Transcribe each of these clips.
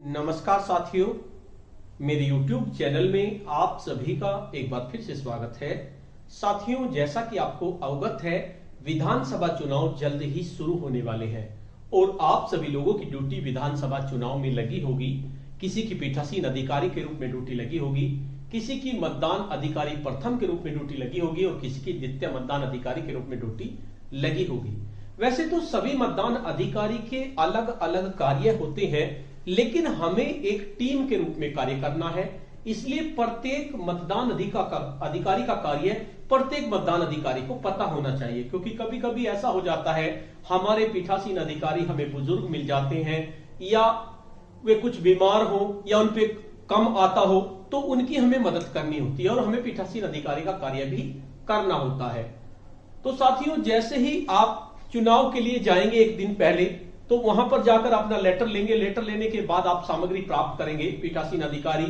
नमस्कार साथियों, मेरे YouTube चैनल में आप सभी का एक बार फिर से स्वागत है। साथियों, जैसा कि आपको अवगत है, विधानसभा चुनाव जल्द ही शुरू होने वाले हैं और आप सभी लोगों की ड्यूटी विधानसभा चुनाव में लगी होगी। किसी की पीठासीन अधिकारी के रूप में ड्यूटी लगी होगी, किसी की मतदान अधिकारी प्रथम के रूप में ड्यूटी लगी होगी और किसी की द्वितीय मतदान अधिकारी के रूप में ड्यूटी लगी होगी। वैसे तो सभी मतदान अधिकारी के अलग अलग कार्य होते हैं, लेकिन हमें एक टीम के रूप में कार्य करना है। इसलिए प्रत्येक मतदान अधिकारी का कार्य प्रत्येक मतदान अधिकारी को पता होना चाहिए, क्योंकि कभी कभी ऐसा हो जाता है हमारे पीठासीन अधिकारी हमें बुजुर्ग मिल जाते हैं या वे कुछ बीमार हो या उन पे कम आता हो, तो उनकी हमें मदद करनी होती है और हमें पीठासीन अधिकारी का कार्य भी करना होता है। तो साथियों, जैसे ही आप चुनाव के लिए जाएंगे एक दिन पहले, तो वहां पर जाकर अपना लेटर लेंगे। लेटर लेने के बाद आप सामग्री प्राप्त करेंगे पीठासीन अधिकारी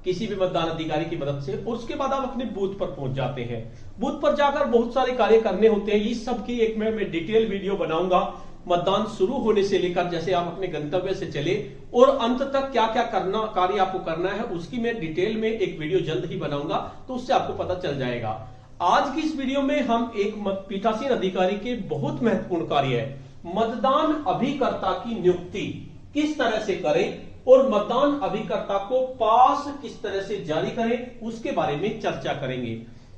किसी भी मतदान अधिकारी की मदद से, और उसके बाद आप अपने बूथ पर पहुंच जाते हैं। बूथ पर जाकर बहुत सारे कार्य करने होते हैं। इस सब की एक मैं डिटेल वीडियो बनाऊंगा, मतदान शुरू होने से लेकर जैसे आप अपने गंतव्य से चले और अंत तक क्या क्या करना कार्य आपको करना है, उसकी मैं डिटेल में एक वीडियो जल्द ही बनाऊंगा, तो उससे आपको पता चल जाएगा। आज की इस वीडियो में हम एक पीठासीन अधिकारी के बहुत महत्वपूर्ण कार्य है, मतदान अभिकर्ता की नियुक्ति किस तरह से करें और मतदान अभिकर्ता को पास किस तरह से जारी करें, उसके बारे में चर्चा करेंगे।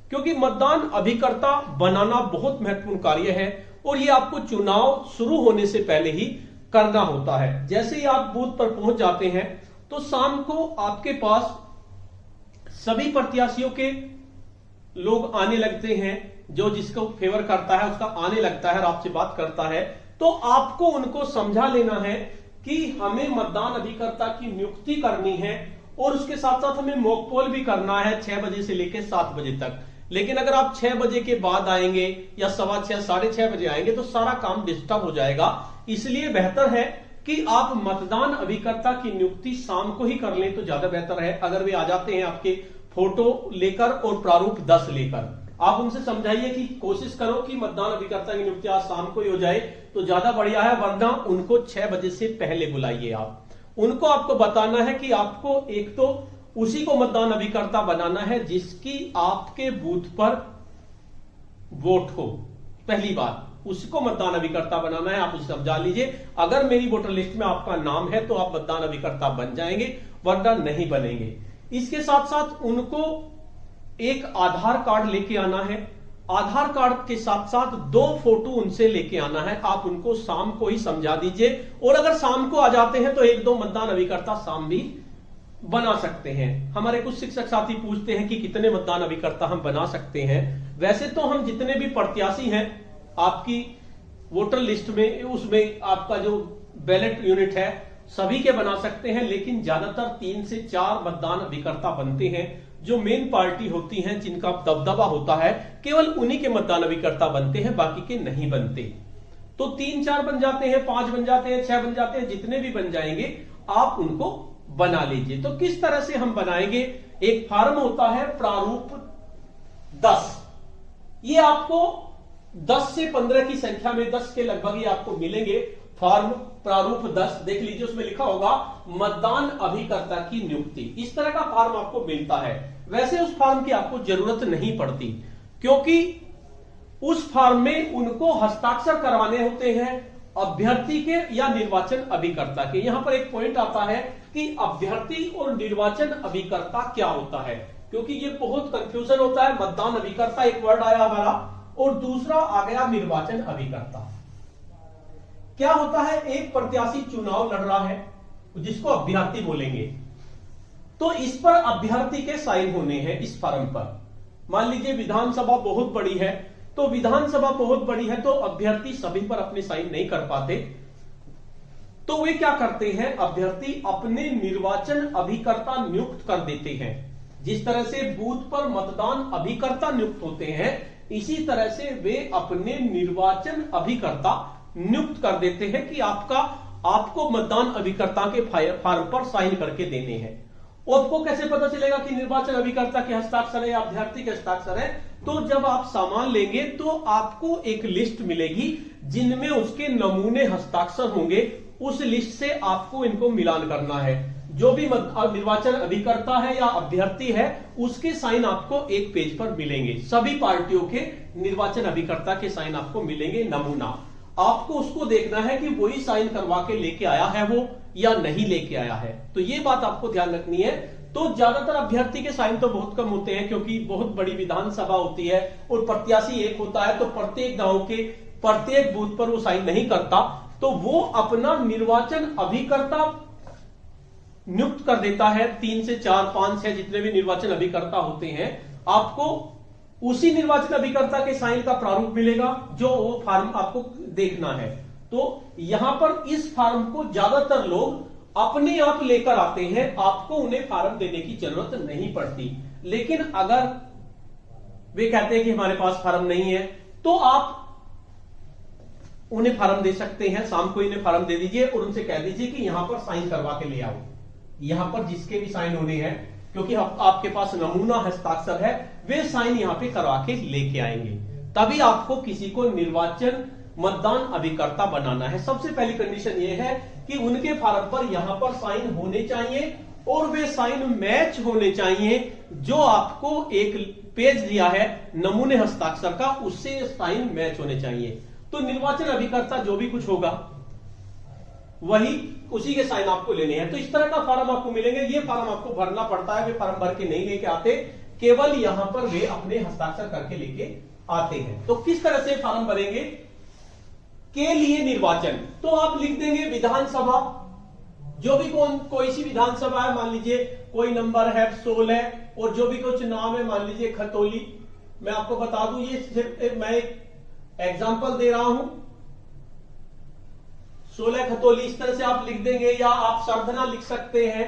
क्योंकि मतदान अभिकर्ता बनाना बहुत महत्वपूर्ण कार्य है और ये आपको चुनाव शुरू होने से पहले ही करना होता है। जैसे ही आप बूथ पर पहुंच जाते हैं, तो शाम को आपके पास सभी प्रत्याशियों के लोग आने लगते हैं। जो जिसको फेवर करता है उसका आने लगता है और आपसे बात करता है। तो आपको उनको समझा लेना है कि हमें मतदान अभिकर्ता की नियुक्ति करनी है और उसके साथ साथ हमें मॉक पोल भी करना है 6 बजे से लेकर 7 बजे तक। लेकिन अगर आप 6 बजे के बाद आएंगे या 6:15 साढ़े 6 बजे आएंगे तो सारा काम डिस्टर्ब हो जाएगा। इसलिए बेहतर है कि आप मतदान अभिकर्ता की नियुक्ति शाम को ही कर लें तो ज्यादा बेहतर है। अगर वे आ जाते हैं आपके फोटो लेकर और प्रारूप 10 लेकर, आप उनसे समझाइए कि कोशिश करो कि मतदान अभिकर्ता की नियुक्ति आज शाम को ही हो जाए तो ज्यादा बढ़िया है, वरना उनको 6 बजे से पहले बुलाइए। आप उनको आपको बताना है कि आपको एक तो उसी को मतदान अभिकर्ता बनाना है जिसकी आपके बूथ पर वोट हो। पहली बात, उसको मतदान अभिकर्ता बनाना है। आप उसे समझा लीजिए, अगर मेरी वोटर लिस्ट में आपका नाम है तो आप मतदान अभिकर्ता बन जाएंगे, वरना नहीं बनेंगे। इसके साथ साथ उनको एक आधार कार्ड लेके आना है। आधार कार्ड के साथ साथ 2 फोटो उनसे लेके आना है। आप उनको शाम को ही समझा दीजिए, और अगर शाम को आ जाते हैं तो 1-2 मतदान अभिकर्ता शाम भी बना सकते हैं। हमारे कुछ शिक्षक साथी पूछते हैं कि कितने मतदान अभिकर्ता हम बना सकते हैं। वैसे तो हम जितने भी प्रत्याशी हैं आपकी वोटर लिस्ट में, उसमें आपका जो बैलेट यूनिट है सभी के बना सकते हैं, लेकिन ज्यादातर 3 से 4 मतदान अभिकर्ता बनते हैं। जो मेन पार्टी होती हैं, जिनका दबदबा होता है, केवल उन्हीं के मतदान अभिकर्ता बनते हैं, बाकी के नहीं बनते। तो 3-4 बन जाते हैं, 5 बन जाते हैं, 6 बन जाते हैं, जितने भी बन जाएंगे आप उनको बना लीजिए। तो किस तरह से हम बनाएंगे, एक फॉर्म होता है प्रारूप 10। ये आपको 10 से 15 की संख्या में 10 के लगभग ये आपको मिलेंगे। फॉर्म प्रारूप 10 देख लीजिए, उसमें लिखा होगा मतदान अभिकर्ता की नियुक्ति। इस तरह का फॉर्म आपको मिलता है। वैसे उस फॉर्म की आपको जरूरत नहीं पड़ती, क्योंकि उस फॉर्म में उनको हस्ताक्षर करवाने होते हैं अभ्यर्थी के या निर्वाचन अभिकर्ता के। यहां पर एक पॉइंट आता है कि अभ्यर्थी और निर्वाचन अभिकर्ता क्या होता है, क्योंकि ये बहुत कंफ्यूजन होता है। मतदान अभिकर्ता एक वर्ड आया हमारा और दूसरा आ गया निर्वाचन अभिकर्ता। क्या होता है, एक प्रत्याशी चुनाव लड़ रहा है जिसको अभ्यर्थी बोलेंगे, तो इस पर अभ्यर्थी के साइन होने हैं इस फॉर्म पर। मान लीजिए विधानसभा बहुत बड़ी है, तो विधानसभा बहुत बड़ी है तो अभ्यर्थी सभी पर अपने साइन नहीं कर पाते, तो वे क्या करते हैं, अभ्यर्थी अपने निर्वाचन अभिकर्ता नियुक्त कर देते हैं। जिस तरह से बूथ पर मतदान अभिकर्ता नियुक्त होते हैं, इसी तरह से वे अपने निर्वाचन अभिकर्ता नियुक्त कर देते हैं कि आपको मतदान अभिकर्ता के फॉर्म पर साइन करके देने हैं। आपको कैसे पता चलेगा कि निर्वाचन अभिकर्ता के हस्ताक्षर है या अभ्यर्थी के हस्ताक्षर है? तो जब आप सामान लेंगे तो आपको एक लिस्ट मिलेगी जिनमें उसके नमूने हस्ताक्षर होंगे। उस लिस्ट से आपको इनको मिलान करना है। जो भी निर्वाचन अभिकर्ता है या अभ्यर्थी है उसके साइन आपको एक पेज पर मिलेंगे। सभी पार्टियों के निर्वाचन अभिकर्ता के साइन आपको मिलेंगे नमूना। आपको उसको देखना है कि वही साइन करवा के लेके आया है वो या नहीं लेके आया है। तो ये बात आपको ध्यान रखनी है। तो ज्यादातर अभ्यर्थी के साइन तो बहुत कम होते हैं क्योंकि बहुत बड़ी विधानसभा होती है और प्रत्याशी एक होता है, तो प्रत्येक गांव के प्रत्येक बूथ पर वो साइन नहीं करता, तो वो अपना निर्वाचन अभिकर्ता नियुक्त कर देता है। 3 से 4, 5, 6 जितने भी निर्वाचन अभिकर्ता होते हैं, आपको उसी निर्वाचन अभिकर्ता के साइन का प्रारूप मिलेगा जो वो फार्म आपको देखना है। तो यहां पर इस फार्म को ज्यादातर लोग अपने आप लेकर आते हैं, आपको उन्हें फार्म देने की जरूरत नहीं पड़ती। लेकिन अगर वे कहते हैं कि हमारे पास फार्म नहीं है, तो आप उन्हें फार्म दे सकते हैं। शाम को इन्हें फार्म दे दीजिए और उनसे कह दीजिए कि यहां पर साइन करवा के ले आओ। यहां पर जिसके भी साइन होने हैं, क्योंकि आपके पास नमूना हस्ताक्षर है, वे साइन यहां पे करवा के लेके आएंगे। तभी आपको किसी को निर्वाचन मतदान अभिकर्ता बनाना है। सबसे पहली कंडीशन यह है कि उनके फार्म पर यहां पर साइन होने चाहिए और वे साइन मैच होने चाहिए जो आपको एक पेज दिया है नमूने हस्ताक्षर का, उससे साइन मैच होने चाहिए। तो निर्वाचन अभिकर्ता जो भी कुछ होगा वही उसी के साइन आपको लेने हैं। तो इस तरह का फॉर्म आपको मिलेंगे। ये फॉर्म आपको भरना पड़ता है, वे फॉर्म भर के नहीं लेके आते, केवल यहां पर वे अपने हस्ताक्षर करके लेके आते हैं। तो किस तरह से फॉर्म भरेंगे? के लिए निर्वाचन, तो आप लिख देंगे विधानसभा, जो भी कोई सी विधानसभा है, मान लीजिए कोई नंबर है 16 और जो भी कुछ नाम है, मान लीजिए खतौली। मैं आपको बता दूं, ये सिर्फ मैं एक एग्जाम्पल दे रहा हूं। 16 खतौली, इस तरह से आप लिख देंगे। या आप सरधना लिख सकते हैं,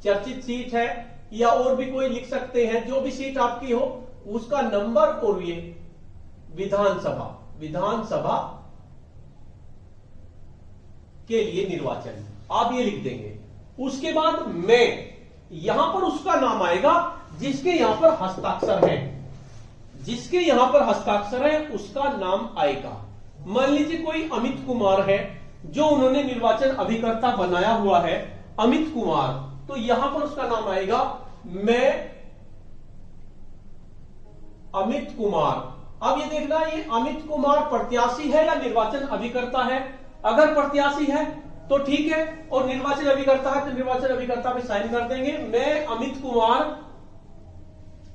चर्चित सीट है, या और भी कोई लिख सकते हैं। जो भी सीट आपकी हो उसका नंबर और ये विधानसभा के लिए निर्वाचन, आप ये लिख देंगे। उसके बाद में यहां पर उसका नाम आएगा जिसके यहां पर हस्ताक्षर है, जिसके यहां पर हस्ताक्षर है उसका नाम आएगा। मान लीजिए कोई अमित कुमार है जो उन्होंने निर्वाचन अभिकर्ता बनाया हुआ है, अमित कुमार, तो यहां पर उसका नाम आएगा मैं अमित कुमार। अब ये देखना, ये अमित कुमार प्रत्याशी है या निर्वाचन अभिकर्ता है। अगर प्रत्याशी है तो ठीक है, और निर्वाचन अभिकर्ता है तो निर्वाचन अभिकर्ता पे साइन कर देंगे। मैं अमित कुमार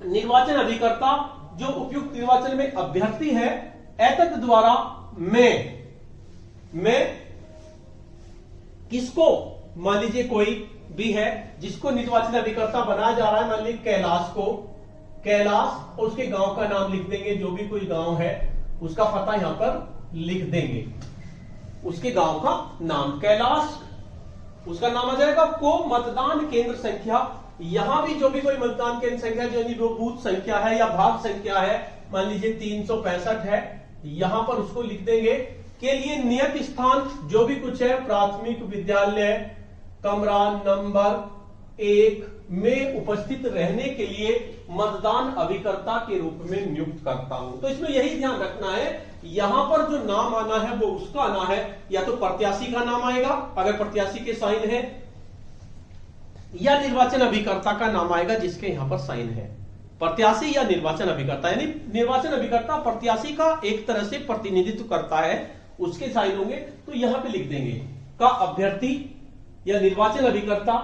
निर्वाचन अभिकर्ता जो उपयुक्त निर्वाचन में अभ्यर्थी है, एतद द्वारा मैं किसको, मान लीजिए कोई भी है जिसको निर्वाचन अभिकर्ता बनाया जा रहा है, मान लीजिए कैलाश को, कैलाश, और उसके गांव का नाम लिख देंगे। जो भी कोई गांव है उसका पता यहां पर लिख देंगे, उसके गांव का नाम कैलाश, उसका नाम आ जाएगा। को मतदान केंद्र संख्या, यहां भी जो भी कोई मतदान केंद्र संख्या, जो बूथ संख्या है या भाग संख्या है, मान लीजिए 365 है, यहां पर उसको लिख देंगे। के लिए नियत स्थान जो भी कुछ है, प्राथमिक विद्यालय कमरा नंबर 1 में उपस्थित रहने के लिए मतदान अभिकर्ता के रूप में नियुक्त करता हूं। तो इसमें यही ध्यान रखना है, यहां पर जो नाम आना है वो उसका आना है, या तो प्रत्याशी का नाम आएगा अगर प्रत्याशी के साइन है, या निर्वाचन अभिकर्ता का नाम आएगा जिसके यहां पर साइन है। प्रत्याशी या निर्वाचन अभिकर्ता, यानी निर्वाचन अभिकर्ता प्रत्याशी का एक तरह से प्रतिनिधित्व करता है, उसके साइन होंगे। तो यहां पे लिख देंगे का अभ्यर्थी या निर्वाचन अभिकर्ता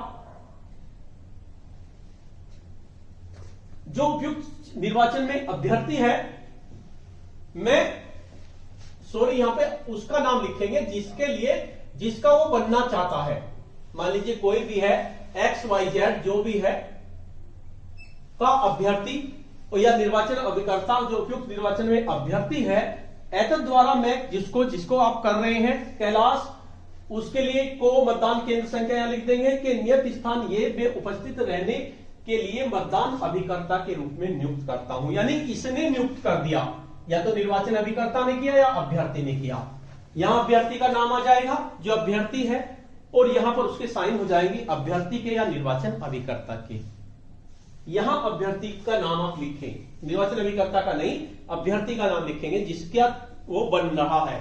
जो उपयुक्त निर्वाचन में अभ्यर्थी है, यहां पे उसका नाम लिखेंगे जिसका वो बनना चाहता है। मान लीजिए कोई भी है XYZ जो भी है का अभ्यर्थी या निर्वाचन अभिकर्ता जो उपयुक्त निर्वाचन में अभ्यर्थी है, एतद द्वारा मैं जिसको आप कर रहे हैं कैलाश, उसके लिए को मतदान केंद्र संख्या यहां लिख देंगे कि नियत स्थान ये में उपस्थित रहने के लिए मतदान अभिकर्ता के रूप में नियुक्त करता हूं। यानी इसने नियुक्त कर दिया, या तो निर्वाचन अभिकर्ता ने किया या अभ्यर्थी ने किया। यहां अभ्यर्थी का नाम आ जाएगा जो अभ्यर्थी है, और यहां पर उसके साइन हो जाएंगे अभ्यर्थी के या निर्वाचन अभिकर्ता के। यहां अभ्यर्थी का नाम आप लिखें, निर्वाचन अभिकर्ता का नहीं, अभ्यर्थी का नाम लिखेंगे जिसका वो बन रहा है।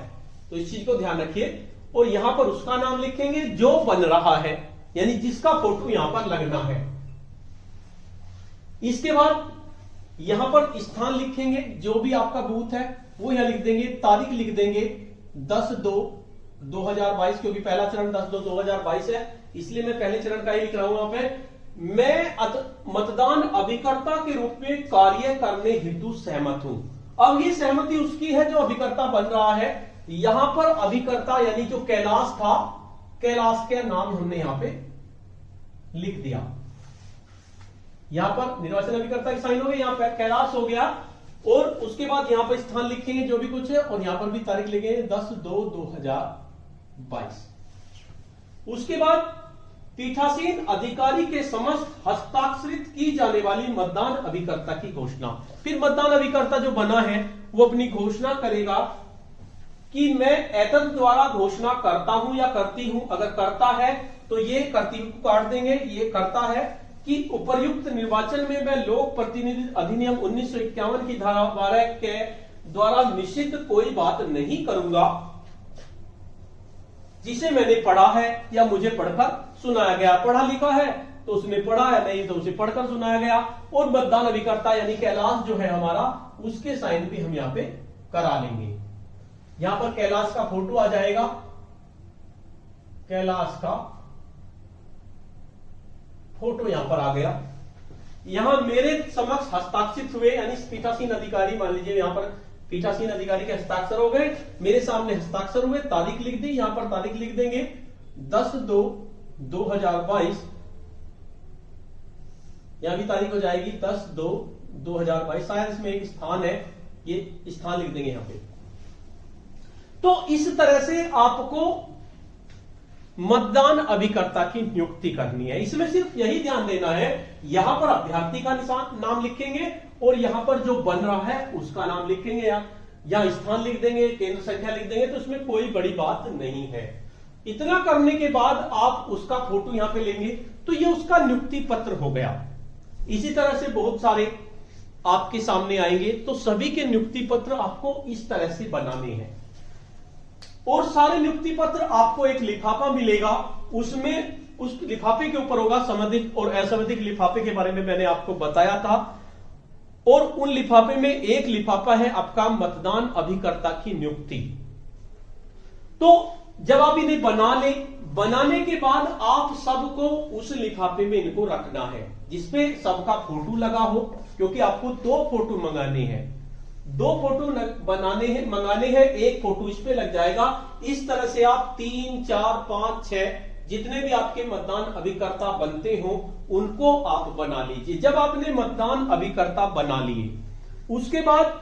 तो इस चीज को ध्यान रखिए। और यहां पर उसका नाम लिखेंगे जो बन रहा है, यानी जिसका फोटो यहां पर लगना है। इसके बाद यहां पर स्थान लिखेंगे, जो भी आपका बूथ है वो यहां लिख देंगे, तारीख लिख देंगे 10/2/2022, क्योंकि पहला चरण 10/2/2022 है, इसलिए मैं पहले चरण का ही लिख रहा हूं यहां पे। मैं मतदान अभिकर्ता के रूप में कार्य करने हेतु सहमत हूं। अब ये सहमति उसकी है जो अभिकर्ता बन रहा है। यहां पर अभिकर्ता यानी जो कैलाश था, कैलाश के नाम हमने यहां पे लिख दिया। यहां पर निर्वाचन अभिकर्ता की साइन हो गई, यहां पर कैलाश हो गया, और उसके बाद यहां पर स्थान लिखेंगे जो भी कुछ है, और यहां पर भी तारीख लिखेंगे 10/2/2022। उसके बाद पीठासीन अधिकारी के समस्त हस्ताक्षरित की जाने वाली मतदान अभिकर्ता की घोषणा। फिर मतदान अभिकर्ता जो बना है वो अपनी घोषणा करेगा कि मैं एतद द्वारा घोषणा करता हूं या करती हूं। अगर करता है तो ये करती को काट देंगे, ये करता है कि उपर्युक्त निर्वाचन में मैं लोक प्रतिनिधि अधिनियम 1951 की धारा 12 के द्वारा निषिद्ध कोई बात नहीं करूंगा जिसे मैंने पढ़ा है या मुझे पढ़कर सुनाया गया। पढ़ा लिखा है तो उसने पढ़ा है, नहीं तो उसे पढ़कर सुनाया गया। और मतदान अभिकर्ता यानी कैलाश जो है हमारा, उसके साइन भी हम यहां पे करा लेंगे। यहां पर कैलाश का फोटो आ जाएगा, कैलाश का फोटो यहां पर आ गया। यहां मेरे समक्ष हस्ताक्षरित हुए, यानी पीठासीन अधिकारी, मान लीजिए यहां पर पीठासीन अधिकारी के हस्ताक्षर हो गए, मेरे सामने हस्ताक्षर हुए, तारीख लिख दी, यहां पर तारीख लिख देंगे 10/2/2022। यहां भी तारीख हो जाएगी 10/2/2022। शायद इसमें एक स्थान है, ये स्थान लिख देंगे यहां पे। तो इस तरह से आपको मतदान अभिकर्ता की नियुक्ति करनी है। इसमें सिर्फ यही ध्यान देना है, यहां पर अभ्यर्थी का नाम लिखेंगे और यहां पर जो बन रहा है उसका नाम लिखेंगे, या स्थान लिख देंगे, केंद्र संख्या लिख देंगे, तो इसमें कोई बड़ी बात नहीं है। इतना करने के बाद आप उसका फोटो यहां पे लेंगे तो ये उसका नियुक्ति पत्र हो गया। इसी तरह से बहुत सारे आपके सामने आएंगे, तो सभी के नियुक्ति पत्र आपको इस तरह से बनाने हैं। और सारे नियुक्ति पत्र आपको एक लिफाफा मिलेगा, उसमें उस लिफाफे के ऊपर होगा संबंधित और असंबंधित लिफाफे के बारे में मैंने आपको बताया था। और उन लिफाफे में एक लिफाफा है आपका मतदान अभिकर्ता की नियुक्ति। तो जब आप इन्हें बना ले, बनाने के बाद आप सबको उस लिफाफे में इनको रखना है जिसपे सबका फोटो लगा हो, क्योंकि आपको 2 फोटो मंगाने हैं। 2 फोटो मंगाने हैं, एक फोटो इस पे लग जाएगा। इस तरह से आप 3, 4, 5, 6 जितने भी आपके मतदान अभिकर्ता बनते हो उनको आप बना लीजिए। जब आपने मतदान अभिकर्ता बना लिए, उसके बाद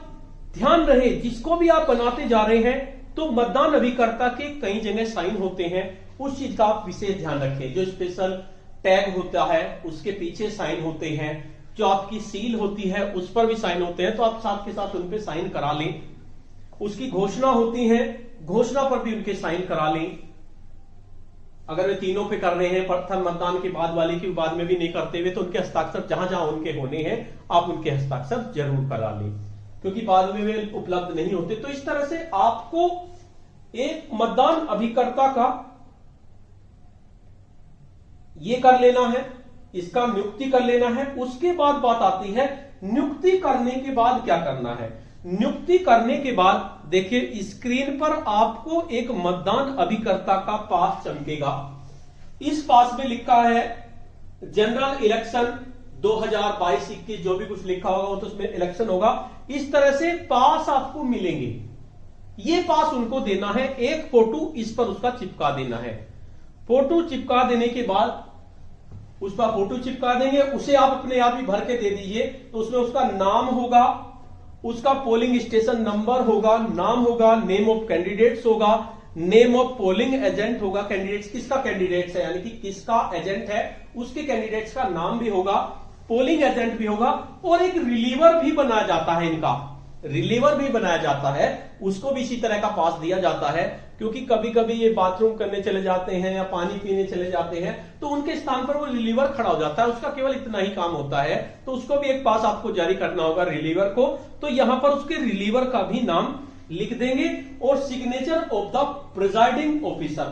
ध्यान रहे जिसको भी आप बनाते जा रहे हैं तो मतदान अभिकर्ता के कई जगह साइन होते हैं, उस चीज का आप विशेष ध्यान रखें। जो स्पेशल टैग होता है उसके पीछे साइन होते हैं, जो आपकी सील होती है उस पर भी साइन होते हैं, तो आप साथ के साथ उन पे साइन करा लें। उसकी घोषणा होती है, घोषणा पर भी उनके साइन करा लें। अगर वे तीनों पे कर रहे हैं, प्रथम मतदान के बाद वाले की बाद में भी नहीं करते हुए, तो उनके हस्ताक्षर जहां जहां उनके होने हैं आप उनके हस्ताक्षर जरूर करा लें, क्योंकि बाद में वे उपलब्ध नहीं होते। तो इस तरह से आपको एक मतदान अभिकर्ता का ये कर लेना है, इसका नियुक्ति कर लेना है। उसके बाद बात आती है नियुक्ति करने के बाद क्या करना है। नियुक्ति करने के बाद देखिए स्क्रीन पर आपको एक मतदान अभिकर्ता का पास चमकेगा। इस पास में लिखा है जनरल इलेक्शन 2022-21, जो भी कुछ लिखा होगा वो तो उसमें इलेक्शन होगा। इस तरह से पास आपको मिलेंगे, ये पास उनको देना है। एक फोटो इस पर उसका चिपका देना है। फोटो चिपका देने के बाद उसका फोटो चिपका देंगे, उसे आप अपने आप ही भर के दे दीजिए। तो उसमें उसका नाम होगा, उसका पोलिंग स्टेशन नंबर होगा, नाम होगा, नेम ऑफ कैंडिडेट्स होगा, नेम ऑफ पोलिंग एजेंट होगा। कैंडिडेट्स किसका कैंडिडेट्स है, यानी कि किसका एजेंट है उसके कैंडिडेट्स का नाम भी होगा, पोलिंग एजेंट भी होगा। और एक रिलीवर भी बनाया जाता है, इनका रिलीवर भी बनाया जाता है, उसको भी इसी तरह का पास दिया जाता है। क्योंकि कभी कभी ये बाथरूम करने चले जाते हैं या पानी पीने चले जाते हैं, तो उनके स्थान पर वो रिलीवर खड़ा हो जाता है, उसका केवल इतना ही काम होता है। तो उसको भी एक पास आपको जारी करना होगा रिलीवर को। तो यहां पर उसके रिलीवर का भी नाम लिख देंगे और signature of the presiding officer,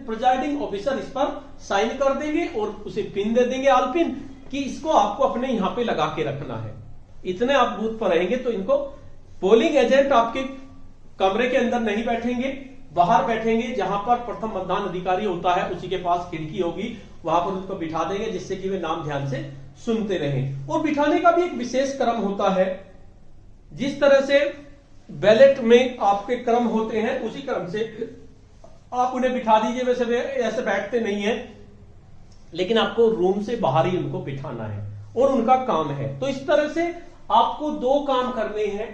presiding officer इस पर साइन कर देंगे और उसे पिन दे देंगे, आल पिन, कि इसको आपको अपने यहां पे लगा के रखना है। इतने आप बूथ पर रहेंगे तो इनको पोलिंग एजेंट आपके कमरे के अंदर नहीं बैठेंगे, बाहर बैठेंगे, जहां पर प्रथम मतदान अधिकारी होता है उसी के पास खिड़की होगी, वहां पर उनको बिठा देंगे जिससे कि वे नाम ध्यान से सुनते रहें। और बिठाने का भी एक विशेष क्रम होता है, जिस तरह से बैलेट में आपके क्रम होते हैं उसी क्रम से आप उन्हें बिठा दीजिए। वैसे वे ऐसे बैठते नहीं है, लेकिन आपको रूम से बाहर ही उनको बिठाना है और उनका काम है। तो इस तरह से आपको दो काम करने हैं,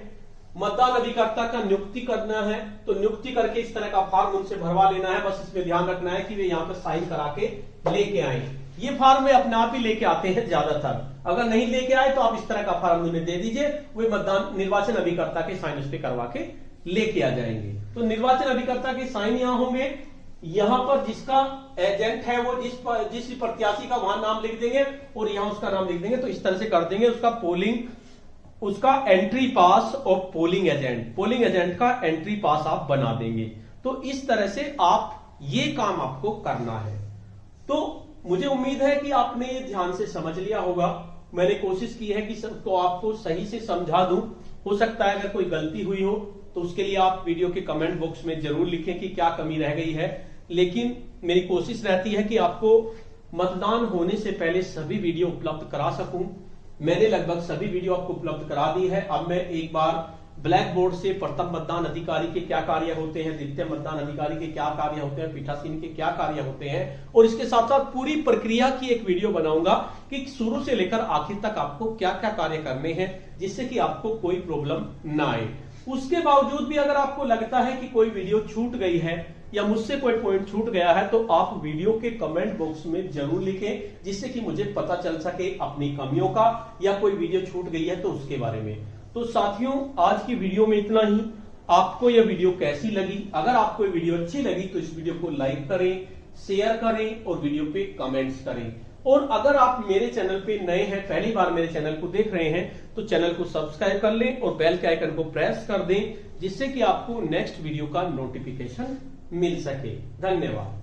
मतदान अभिकर्ता का नियुक्ति करना है तो नियुक्ति करके इस तरह का फॉर्म उनसे भरवा लेना है। बस इसमें ध्यान रखना है कि वे यहां पर साइन करा के लेके आए। ये फॉर्म वे अपने आप ही लेके आते हैं ज्यादातर, अगर नहीं लेके आए तो आप इस तरह का फॉर्म उन्हें दे दीजिए, वे मतदान निर्वाचन अभिकर्ता के साइन उस पर करवा के लेके आ जाएंगे। तो निर्वाचन अभिकर्ता के साइन यहां होंगे, यहां पर जिसका एजेंट है वो जिस प्रत्याशी का वहां नाम लिख देंगे और यहां उसका नाम लिख देंगे। तो इस तरह से कर देंगे। उसका entry pass of polling agent का एंट्री पास आप बना देंगे। तो इस तरह से आप ये काम आपको करना है। तो मुझे उम्मीद है कि आपने ये ध्यान से समझ लिया होगा। मैंने कोशिश की है कि सबको आपको सही से समझा दूं। हो सकता है अगर कोई गलती हुई हो तो उसके लिए आप वीडियो के कमेंट बॉक्स में जरूर लिखें कि क्या कमी रह गई है। लेकिन मेरी कोशिश रहती है कि आपको मतदान होने से पहले सभी वीडियो उपलब्ध करा सकूं। मैंने लगभग सभी वीडियो आपको उपलब्ध करा दी है। अब मैं एक बार ब्लैक बोर्ड से प्रथम मतदान अधिकारी के क्या कार्य होते हैं, द्वितीय मतदान अधिकारी के क्या कार्य होते हैं, पीठासीन के क्या कार्य होते हैं, और इसके साथ साथ पूरी प्रक्रिया की एक वीडियो बनाऊंगा कि शुरू से लेकर आखिर तक आपको क्या क्या कार्य करने हैं, जिससे कि आपको कोई प्रॉब्लम ना आए। उसके बावजूद भी अगर आपको लगता है कि कोई वीडियो छूट गई है या मुझसे कोई पॉइंट छूट गया है तो आप वीडियो के कमेंट बॉक्स में जरूर लिखें, जिससे कि मुझे पता चल सके अपनी कमियों का, या कोई वीडियो छूट गई है तो उसके बारे में। तो साथियों, आज की वीडियो में इतना ही। आपको यह वीडियो कैसी लगी? अगर आपको ये वीडियो अच्छी लगी तो इस वीडियो को लाइक करें, शेयर करें और वीडियो पे कमेंट्स करें। और अगर आप मेरे चैनल पे नए हैं, पहली बार मेरे चैनल को देख रहे हैं, तो चैनल को सब्सक्राइब कर लें और बेल के आइकन को प्रेस कर दें, जिससे कि आपको नेक्स्ट वीडियो का नोटिफिकेशन मिल सके। धन्यवाद।